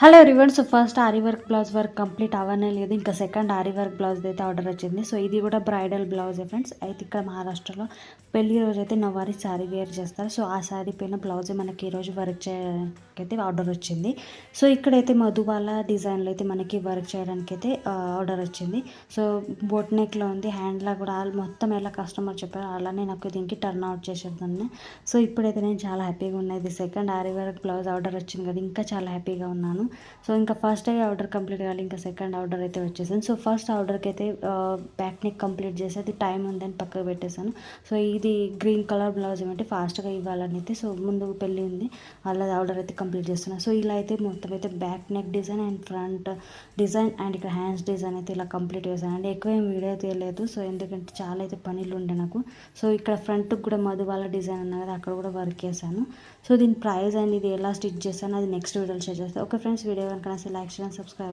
Hello everyone. So first aari work blouse work complete అవ్వనే లేదు, ఇంకా సెకండ్ ఆరీ వర్క్ బ్లౌజ్ అయితే ఆర్డర్ వచ్చింది. సో ఇది కూడా బ్రైడల్ బ్లౌజే ఫ్రెండ్స్. అయితే ఇక్కడ మహారాష్ట్రలో పెళ్లి రోజు అయితే నవారీ శారీ వేర్ చేస్తారు. సో ఆ శారీ పైన బ్లౌజే మనకి ఈరోజు వర్క్ చేయడానికి అయితే ఆర్డర్ వచ్చింది. సో ఇక్కడైతే మధుబాల డిజైన్లో అయితే మనకి వర్క్ చేయడానికి అయితే ఆర్డర్ వచ్చింది. సో బోట్ నెక్లో ఉంది, హ్యాండ్లో కూడా మొత్తం ఎలా కస్టమర్ చెప్పారో అలానే నాకు దీనికి టర్న్ అవుట్ చేసేదాన్ని. సో ఇప్పుడైతే నేను చాలా హ్యాపీగా ఉన్నది. Second aari work blouse order వచ్చింది కదా, ఇంకా చాలా హ్యాపీగా ఉన్నాను. సో ఇంకా ఫస్ట్ ఆర్డర్ కంప్లీట్ కావాలి, ఇంకా సెకండ్ ఆర్డర్ అయితే వచ్చేసాను. సో ఫస్ట్ ఆర్డర్కి అయితే బ్యాక్ నెక్ కంప్లీట్ చేసి అది టైం ఉందని పక్కకు పెట్టేశాను. సో ఇది గ్రీన్ కలర్ బ్లౌజ్ ఏమంటే ఫాస్ట్గా ఇవ్వాలని అయితే సో ముందు పెళ్ళి ఉంది, అలా ఆర్డర్ అయితే కంప్లీట్ చేస్తున్నాను. సో ఇలా అయితే మొత్తం అయితే back neck design and front design and ఇక్కడ హ్యాండ్స్ డిజైన్ అయితే ఇలా కంప్లీట్ చేశాను అండి. ఎక్కువ ఏం వీడియో తీయలేదు, సో ఎందుకంటే చాలా అయితే పనులు ఉండే నాకు. సో ఇక్కడ ఫ్రంట్కి కూడా మధుబాల డిజైన్ అన్నా కదా, అక్కడ కూడా వర్క్ చేశాను. సో దీని ప్రైస్ అండ్ ఇది ఎలా స్టిచ్ చేశాను అది నెక్స్ట్ వీడియోలో షేర్ చేస్తాను. ఓకే ఫ్రెండ్స్, వీడియో కనుక లైక్ చేయండి, సబ్స్క్రైబ్.